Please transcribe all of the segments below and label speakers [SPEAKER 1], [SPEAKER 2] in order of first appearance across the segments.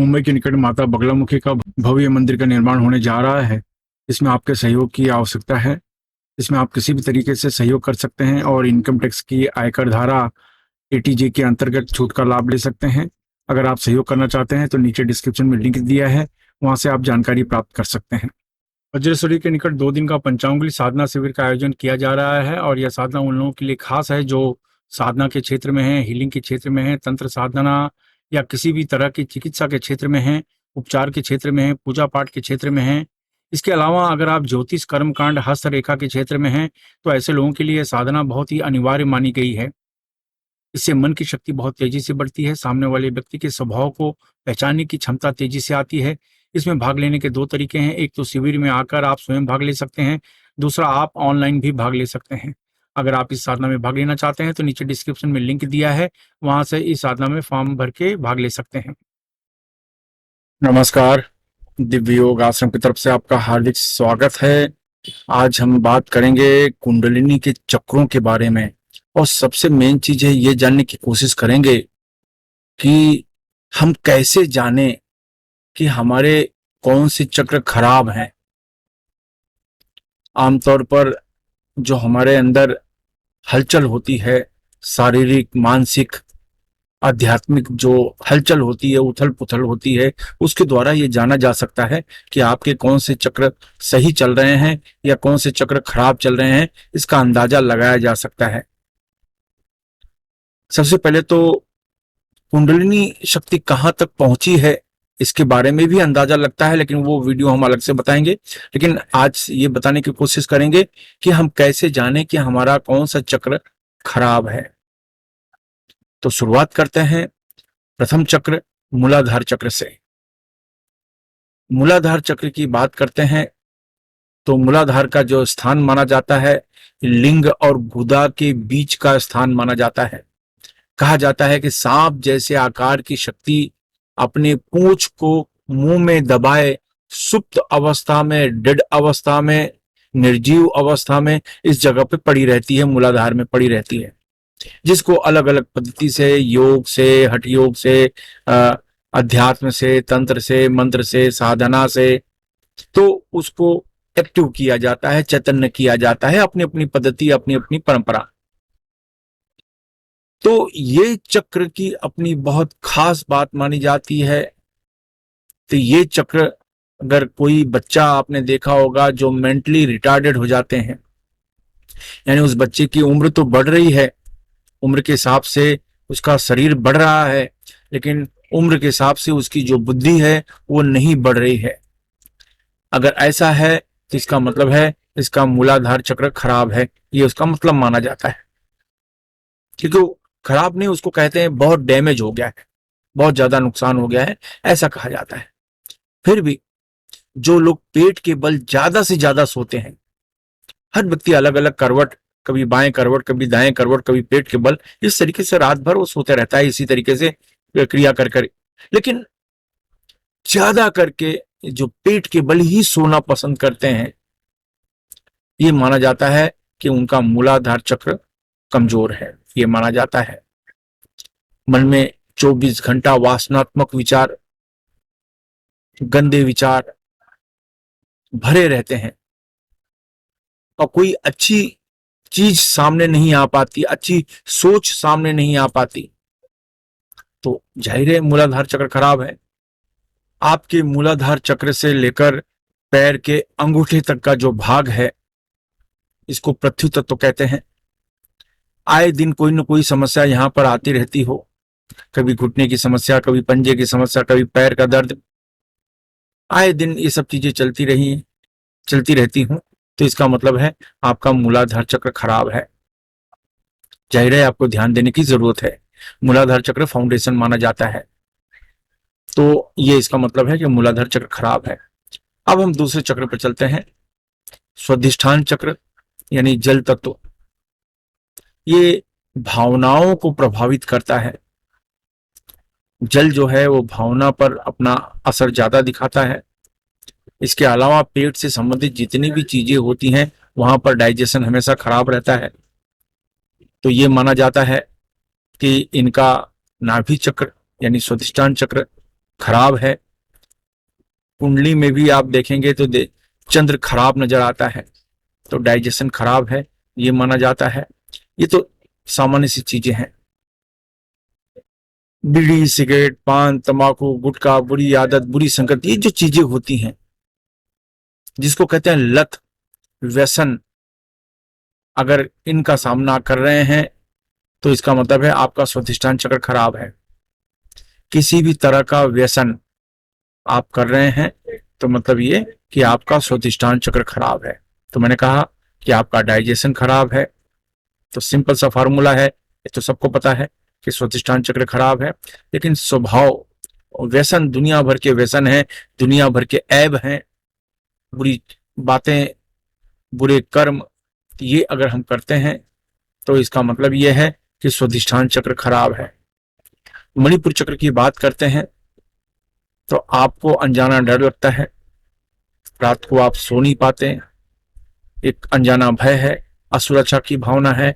[SPEAKER 1] मुंबई के निकट माता बगलामुखी का भव्य मंदिर का निर्माण होने जा रहा है। इसमें आपके सहयोग की आवश्यकता है। इसमें आप किसी भी तरीके से सहयोग कर सकते हैं और इनकम टैक्स की आयकर धारा एटीजे के अंतर्गत छूट का लाभ ले सकते हैं। अगर आप सहयोग करना चाहते हैं तो नीचे डिस्क्रिप्शन में लिंक दिया है, वहां से आप जानकारी प्राप्त कर सकते हैं। वज्रेश्वरी के निकट 2 दिन का पंचांगुली साधना शिविर का आयोजन किया जा रहा है और यह साधना उन लोगों के लिए खास है जो साधना के क्षेत्र में है, हीलिंग के क्षेत्र में है, तंत्र साधना या किसी भी तरह की चिकित्सा के क्षेत्र में है, उपचार के क्षेत्र में है, पूजा पाठ के क्षेत्र में है। इसके अलावा अगर आप ज्योतिष, कर्मकांड, हस्तरेखा के क्षेत्र में हैं तो ऐसे लोगों के लिए साधना बहुत ही अनिवार्य मानी गई है। इससे मन की शक्ति बहुत तेजी से बढ़ती है, सामने वाले व्यक्ति के स्वभाव को पहचानने की क्षमता तेजी से आती है। इसमें भाग लेने के 2 तरीके हैं, एक तो शिविर में आकर आप स्वयं भाग ले सकते हैं, दूसरा आप ऑनलाइन भी भाग ले सकते हैं। अगर आप इस साधना में भाग लेना चाहते हैं तो नीचे डिस्क्रिप्शन में लिंक दिया है, वहां से इस साधना में फॉर्म भर के भाग ले सकते हैं। नमस्कार, दिव्य योग आश्रम की तरफ से आपका हार्दिक स्वागत है। आज हम बात करेंगे कुंडलिनी के चक्रों के बारे में और सबसे मेन चीज है ये जानने की कोशिश करेंगे कि हम कैसे जाने कि हमारे कौन से चक्र खराब हैं। आमतौर पर जो हमारे अंदर हलचल होती है, शारीरिक, मानसिक, आध्यात्मिक जो हलचल होती है, उथल पुथल होती है, उसके द्वारा ये जाना जा सकता है कि आपके कौन से चक्र सही चल रहे हैं या कौन से चक्र खराब चल रहे हैं। इसका अंदाजा लगाया जा सकता है। सबसे पहले तो कुंडलिनी शक्ति कहाँ तक पहुंची है इसके बारे में भी अंदाजा लगता है, लेकिन वो वीडियो हम अलग से बताएंगे। लेकिन आज ये बताने की कोशिश करेंगे कि हम कैसे जाने कि हमारा कौन सा चक्र खराब है। तो शुरुआत करते हैं प्रथम चक्र मूलाधार चक्र से। मूलाधार चक्र की बात करते हैं तो मूलाधार का जो स्थान माना जाता है, लिंग और गुदा के बीच का स्थान माना जाता है। कहा जाता है कि सांप जैसे आकार की शक्ति अपने पूंछ को मुंह में दबाए सुप्त अवस्था में, डेड अवस्था में, निर्जीव अवस्था में इस जगह पे पड़ी रहती है, मूलाधार में पड़ी रहती है, जिसको अलग अलग पद्धति से, योग से, हठ योग से, अध्यात्म से, तंत्र से, मंत्र से, साधना से, तो उसको एक्टिव किया जाता है, चैतन्य किया जाता है, अपनी अपनी पद्धति, अपनी अपनी परंपरा। तो ये चक्र की अपनी बहुत खास बात मानी जाती है। तो ये चक्र, अगर कोई बच्चा आपने देखा होगा जो मेंटली रिटार्डेड हो जाते हैं, यानी उस बच्चे की उम्र तो बढ़ रही है, उम्र के हिसाब से उसका शरीर बढ़ रहा है, लेकिन उम्र के हिसाब से उसकी जो बुद्धि है वो नहीं बढ़ रही है। अगर ऐसा है तो इसका मतलब है इसका मूलाधार चक्र खराब है, ये उसका मतलब माना जाता है। क्योंकि खराब नहीं, उसको कहते हैं बहुत डैमेज हो गया है, बहुत ज्यादा नुकसान हो गया है, ऐसा कहा जाता है। फिर भी जो लोग पेट के बल ज्यादा से ज्यादा सोते हैं, हर व्यक्ति अलग अलग करवट, कभी बाएं करवट, कभी दाएं करवट, कभी पेट के बल, इस तरीके से रात भर वो सोते रहता है, इसी तरीके से क्रिया कर। लेकिन ज्यादा करके जो पेट के बल ही सोना पसंद करते हैं, ये माना जाता है कि उनका मूलाधार चक्र कमजोर है, ये माना जाता है। मन में 24 घंटा वासनात्मक विचार, गंदे विचार भरे रहते हैं और कोई अच्छी चीज सामने नहीं आ पाती, अच्छी सोच सामने नहीं आ पाती, तो जाहिर है मूलाधार चक्र खराब है। आपके मूलाधार चक्र से लेकर पैर के अंगूठे तक का जो भाग है, इसको पृथ्वी तत्व कहते हैं। आए दिन कोई न कोई समस्या यहां पर आती रहती हो, कभी घुटने की समस्या, कभी पंजे की समस्या, कभी पैर का दर्द, आए दिन ये सब चीजें चलती रहती हूं, तो इसका मतलब है आपका मूलाधार चक्र खराब है। जाहिर है आपको ध्यान देने की जरूरत है। मूलाधार चक्र फाउंडेशन माना जाता है, तो ये इसका मतलब है कि मूलाधार चक्र खराब है। अब हम दूसरे चक्र पर चलते हैं, स्वाधिष्ठान चक्र यानी जल तत्व। ये भावनाओं को प्रभावित करता है। जल जो है वो भावना पर अपना असर ज्यादा दिखाता है। इसके अलावा पेट से संबंधित जितनी भी चीजें होती हैं वहां पर डाइजेशन हमेशा खराब रहता है। तो ये माना जाता है कि इनका नाभि चक्र यानी स्वाधिष्ठान चक्र खराब है। कुंडली में भी आप देखेंगे तो चंद्र खराब नजर आता है, तो डाइजेशन खराब है ये माना जाता है। ये तो सामान्य सी चीजें हैं। बीड़ी, सिगरेट, पान, तंबाकू, गुटखा, बुरी आदत, बुरी संगत, ये जो चीजें होती हैं जिसको कहते हैं लत, व्यसन, अगर इनका सामना कर रहे हैं तो इसका मतलब है आपका स्वाधिष्ठान चक्र खराब है। किसी भी तरह का व्यसन आप कर रहे हैं तो मतलब ये कि आपका स्वाधिष्ठान चक्र खराब है। तो मैंने कहा कि आपका डाइजेशन खराब है, तो सिंपल सा फार्मूला है, ये तो सबको पता है कि स्वाधिष्ठान चक्र खराब है। लेकिन स्वभाव, व्यसन, दुनिया भर के व्यसन है, दुनिया भर के ऐब हैं, बुरी बातें, बुरे कर्म, ये अगर हम करते हैं तो इसका मतलब ये है कि स्वाधिष्ठान चक्र खराब है। मणिपुर चक्र की बात करते हैं तो आपको अनजाना डर लगता है, रात को आप सो नहीं पाते, एक अनजाना भय है, असुरक्षा की भावना है,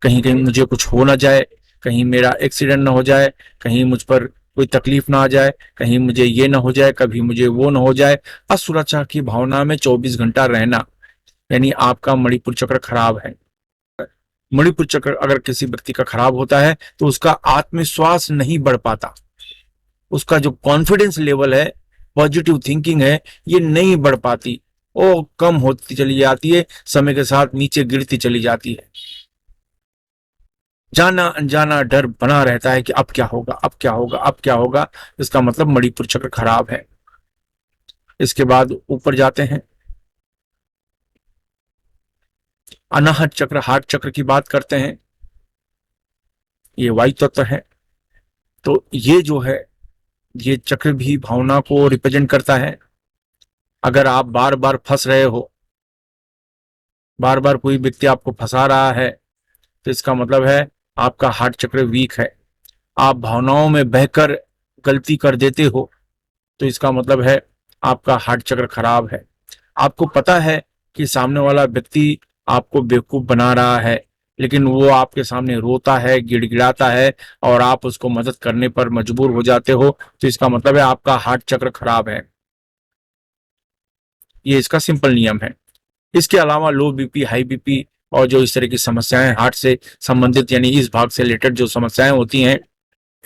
[SPEAKER 1] कहीं कहीं मुझे कुछ हो ना जाए, कहीं मेरा एक्सीडेंट ना हो जाए, कहीं मुझ पर कोई तकलीफ ना आ जाए, कहीं मुझे ये ना हो जाए, कभी मुझे वो ना हो जाए। असुरक्षा की भावना में 24 घंटा रहना, यानी आपका मणिपुर चक्र खराब है। मणिपुर चक्र अगर किसी व्यक्ति का खराब होता है तो उसका आत्मविश्वास नहीं बढ़ पाता, उसका जो कॉन्फिडेंस लेवल है, पॉजिटिव थिंकिंग है, ये नहीं बढ़ पाती, वो कम होती चली जाती है, समय के साथ नीचे गिरती चली जाती है। जाना अनजाना डर बना रहता है कि अब क्या होगा, अब क्या होगा, अब क्या होगा। इसका मतलब मणिपुर चक्र खराब है। इसके बाद ऊपर जाते हैं, अनाहत चक्र, हार्ट चक्र की बात करते हैं। ये वायु तत्व है, तो ये जो है ये चक्र भी भावना को रिप्रेजेंट करता है। अगर आप बार बार फंस रहे हो, बार बार कोई व्यक्ति आपको फंसा रहा है, तो इसका मतलब है आपका हार्ट चक्र वीक है। आप भावनाओं में बहकर गलती कर देते हो, तो इसका मतलब है आपका हार्ट चक्र खराब है। आपको पता है कि सामने वाला व्यक्ति आपको बेवकूफ बना रहा है, लेकिन वो आपके सामने रोता है, गिड़गिड़ाता है और आप उसको मदद करने पर मजबूर हो जाते हो, तो इसका मतलब है आपका हार्ट चक्र खराब है। ये इसका सिंपल नियम है। इसके अलावा लो बीपी, हाई बीपी और जो इस तरह की समस्याएं हार्ट से संबंधित यानी इस भाग से रिलेटेड जो समस्याएं होती हैं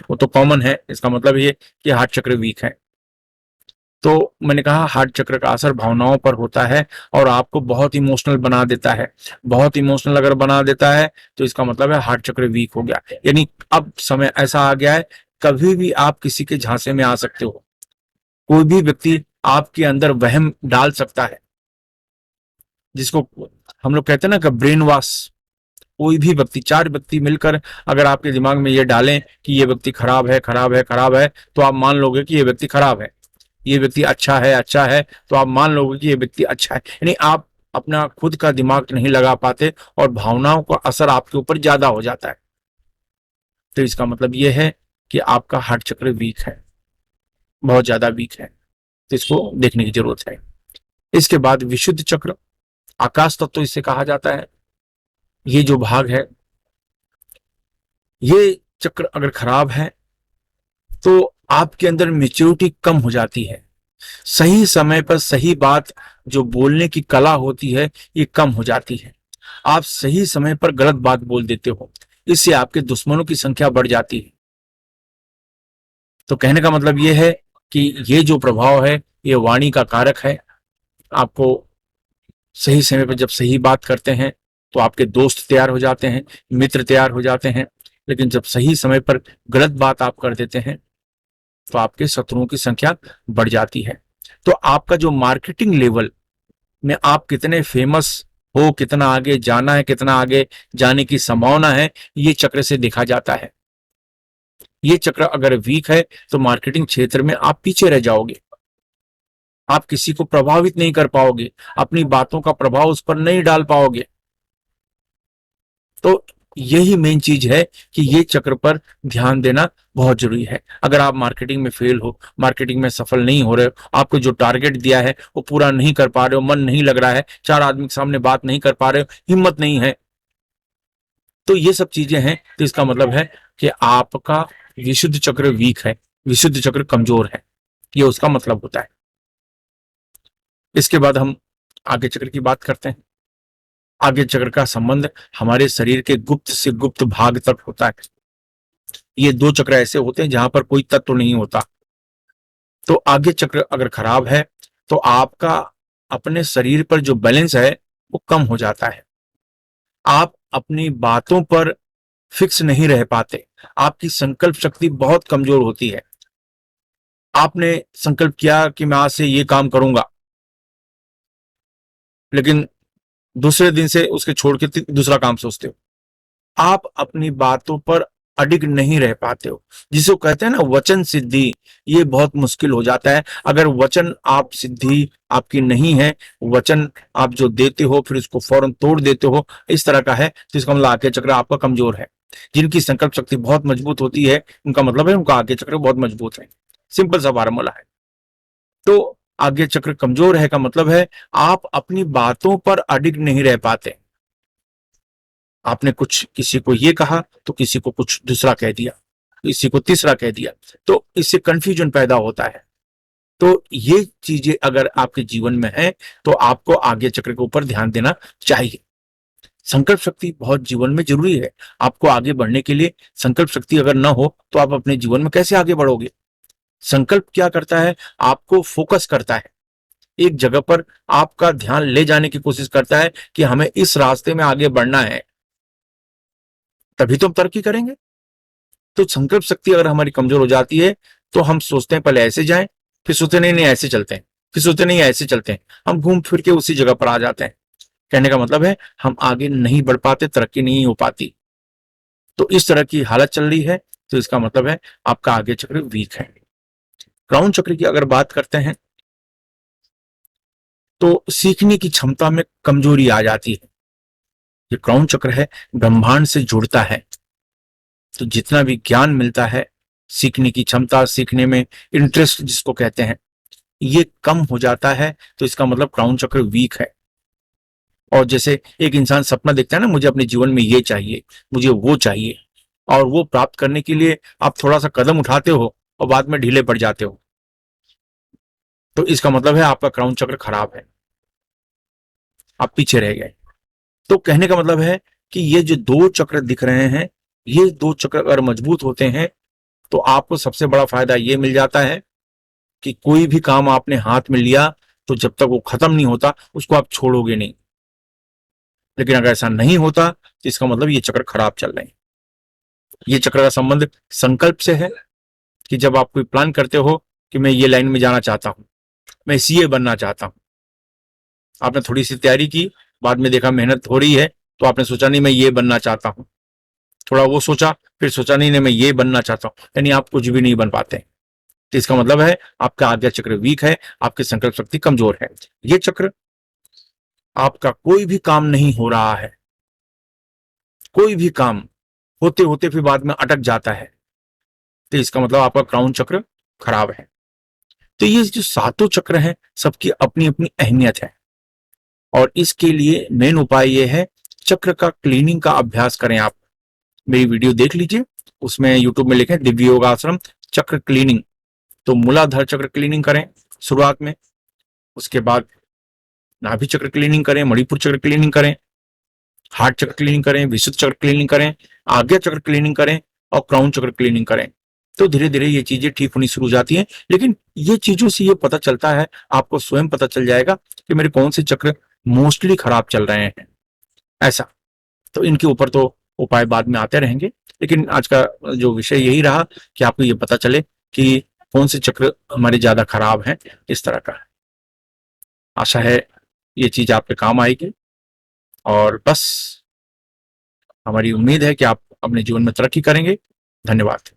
[SPEAKER 1] वो तो कॉमन है। इसका मतलब ये कि हार्ट चक्र वीक है। तो मैंने कहा हार्ट चक्र का असर भावनाओं पर होता है और आपको बहुत इमोशनल बना देता है। बहुत इमोशनल अगर बना देता है तो इसका मतलब है हार्ट चक्र वीक हो गया। यानी अब समय ऐसा आ गया है, कभी भी आप किसी के झांसे में आ सकते हो। कोई भी व्यक्ति आपके अंदर वहम डाल सकता है, जिसको हम लोग कहते हैं ना कि ब्रेन वॉश। कोई भी व्यक्ति, चार व्यक्ति मिलकर अगर आपके दिमाग में ये डालें कि ये व्यक्ति खराब है, खराब है, खराब है, तो आप मान लोगे कि ये व्यक्ति खराब है। ये व्यक्ति अच्छा है, अच्छा है, तो आप मान लोगे कि ये व्यक्ति अच्छा है। यानी आप अपना खुद का दिमाग नहीं लगा पाते और भावनाओं का असर आपके ऊपर ज्यादा हो जाता है। तो इसका मतलब ये है कि आपका हार्ट चक्र वीक है, बहुत ज्यादा वीक है, तो इसको देखने की जरूरत है। इसके बाद विशुद्ध चक्र, आकाश तत्व इसे कहा जाता है। ये जो भाग है, ये चक्र अगर खराब है तो आपके अंदर मेच्योरिटी कम हो जाती है। सही समय पर सही बात जो बोलने की कला होती है ये कम हो जाती है। आप सही समय पर गलत बात बोल देते हो, इससे आपके दुश्मनों की संख्या बढ़ जाती है। तो कहने का मतलब ये है कि ये जो प्रभाव है ये वाणी का कारक है। आपको सही समय पर जब सही बात करते हैं तो आपके दोस्त तैयार हो जाते हैं, मित्र तैयार हो जाते हैं, लेकिन जब सही समय पर गलत बात आप कर देते हैं तो आपके शत्रुओं की संख्या बढ़ जाती है। तो आपका जो मार्केटिंग लेवल में आप कितने फेमस हो, कितना आगे जाना है, कितना आगे जाने की संभावना है, ये चक्र से देखा जाता है। ये चक्र अगर वीक है तो मार्केटिंग क्षेत्र में आप पीछे रह जाओगे, आप किसी को प्रभावित नहीं कर पाओगे, अपनी बातों का प्रभाव उस पर नहीं डाल पाओगे। तो यही मेन चीज है कि ये चक्र पर ध्यान देना बहुत जरूरी है। अगर आप मार्केटिंग में फेल हो, मार्केटिंग में सफल नहीं हो रहे हो, आपको जो टारगेट दिया है वो पूरा नहीं कर पा रहे हो, मन नहीं लग रहा है, चार आदमी के सामने बात नहीं कर पा रहे हो, हिम्मत नहीं है, तो ये सब चीजें हैं। तो इसका मतलब है कि आपका विशुद्ध चक्र वीक है। विशुद्ध चक्र कमजोर है, ये उसका मतलब होता है। इसके बाद हम आगे चक्र की बात करते हैं। आगे चक्र का संबंध हमारे शरीर के गुप्त से गुप्त भाग तक होता है। ये दो चक्र ऐसे होते हैं जहां पर कोई तत्व नहीं होता। तो आगे चक्र अगर खराब है तो आपका अपने शरीर पर जो बैलेंस है वो कम हो जाता है। आप अपनी बातों पर फिक्स नहीं रह पाते। आपकी संकल्प शक्ति बहुत कमजोर होती है। आपने संकल्प किया कि मैं आज से ये काम करूंगा, लेकिन दूसरे दिन से उसके छोड़ के दूसरा काम सोचते हो। आप अपनी बातों पर अडिग नहीं रह पाते हो, जिसे वो कहते हैं ना वचन सिद्धि, ये बहुत मुश्किल हो जाता है। अगर वचन आप सिद्धि आपकी नहीं है, वचन आप जो देते हो फिर उसको फौरन तोड़ देते हो, इस तरह का है, तो इसका मतलब आगे चक्र आपका कमजोर है। जिनकी संकल्प शक्ति बहुत मजबूत होती है उनका मतलब है उनका आगे चक्र बहुत मजबूत है। सिंपल सा फार्मूला है। तो आगे चक्र कमजोर है का मतलब है आप अपनी बातों पर अडिग नहीं रह पाते। आपने कुछ किसी को ये कहा तो किसी को कुछ दूसरा कह दिया, किसी को तीसरा कह दिया, तो इससे कंफ्यूजन पैदा होता है। तो ये चीजें अगर आपके जीवन में है तो आपको आगे चक्र के ऊपर ध्यान देना चाहिए। संकल्प शक्ति बहुत जीवन में जरूरी है। आपको आगे बढ़ने के लिए संकल्प शक्ति अगर ना हो तो आप अपने जीवन में कैसे आगे बढ़ोगे। संकल्प क्या करता है, आपको फोकस करता है, एक जगह पर आपका ध्यान ले जाने की कोशिश करता है कि हमें इस रास्ते में आगे बढ़ना है, तभी तो हम तरक्की करेंगे। तो संकल्प शक्ति अगर हमारी कमजोर हो जाती है तो हम सोचते हैं पहले ऐसे जाएं, फिर सोचते नहीं नहीं ऐसे चलते हैं, फिर सोचते नहीं ऐसे चलते हैं, हम घूम फिर के उसी जगह पर आ जाते हैं। कहने का मतलब है हम आगे नहीं बढ़ पाते, तरक्की नहीं हो पाती। तो इस तरह की हालत चल रही है, तो इसका मतलब है आपका आगे चक्र वीक है। क्राउन चक्र की अगर बात करते हैं तो सीखने की क्षमता में कमजोरी आ जाती है। ये क्राउन चक्र है, ब्रह्मांड से जुड़ता है, तो जितना भी ज्ञान मिलता है, सीखने की क्षमता, सीखने में इंटरेस्ट जिसको कहते हैं, ये कम हो जाता है, तो इसका मतलब क्राउन चक्र वीक है। और जैसे एक इंसान सपना देखता है ना, मुझे अपने जीवन में ये चाहिए, मुझे वो चाहिए, और वो प्राप्त करने के लिए आप थोड़ा सा कदम उठाते हो और बाद में ढीले पड़ जाते हो, तो इसका मतलब है आपका क्राउन चक्र खराब है, आप पीछे रह गए। तो कहने का मतलब है कि ये जो दो चक्र दिख रहे हैं, ये दो चक्र अगर मजबूत होते हैं तो आपको सबसे बड़ा फायदा ये मिल जाता है कि कोई भी काम आपने हाथ में लिया तो जब तक वो खत्म नहीं होता उसको आप छोड़ोगे नहीं। लेकिन अगर ऐसा नहीं होता तो इसका मतलब ये चक्र खराब चल रहे हैं। ये चक्र का संबंध संकल्प से है कि जब आप कोई प्लान करते हो कि मैं ये लाइन में जाना चाहता हूं, मैं सीए बनना चाहता हूं, आपने थोड़ी सी तैयारी की, बाद में देखा मेहनत हो रही है, तो आपने सोचा नहीं मैं ये बनना चाहता हूं, थोड़ा वो सोचा, फिर सोचा नहीं नहीं मैं ये बनना चाहता हूं, यानी आप कुछ भी नहीं बन पाते। तो इसका मतलब है आपका आज्ञा चक्र वीक है, आपकी संकल्प शक्ति कमजोर है। ये चक्र आपका कोई भी काम नहीं हो रहा है, कोई भी काम होते होते फिर बाद में अटक जाता है, तो इसका मतलब आपका क्राउन चक्र खराब है। तो ये जो सातों चक्र हैं सबकी अपनी अपनी अहमियत है, और इसके लिए मेन उपाय ये है चक्र का क्लीनिंग का अभ्यास करें। आप मेरी वीडियो देख लीजिए, उसमें यूट्यूब में लिखें दिव्य योगाश्रम चक्र क्लीनिंग, तो मूलाधार चक्र क्लीनिंग करें शुरुआत में, उसके बाद नाभि चक्र क्लीनिंग करें, मणिपुर चक्र क्लीनिंग करें, हार्ट चक्र क्लीनिंग करें, विशुद्ध चक्र क्लीनिंग करें, आज्ञा चक्र क्लीनिंग करें, और क्राउन चक्र क्लीनिंग करें। तो धीरे धीरे ये चीजें ठीक होनी शुरू हो जाती हैं। लेकिन ये चीजों से ये पता चलता है, आपको स्वयं पता चल जाएगा कि मेरे कौन से चक्र मोस्टली खराब चल रहे हैं, ऐसा। तो इनके ऊपर तो उपाय बाद में आते रहेंगे, लेकिन आज का जो विषय यही रहा कि आपको ये पता चले कि कौन से चक्र हमारे ज्यादा खराब हैं, इस तरह का। आशा है ये चीज आपके काम आएगी, और बस हमारी उम्मीद है कि आप अपने जीवन में तरक्की करेंगे। धन्यवाद।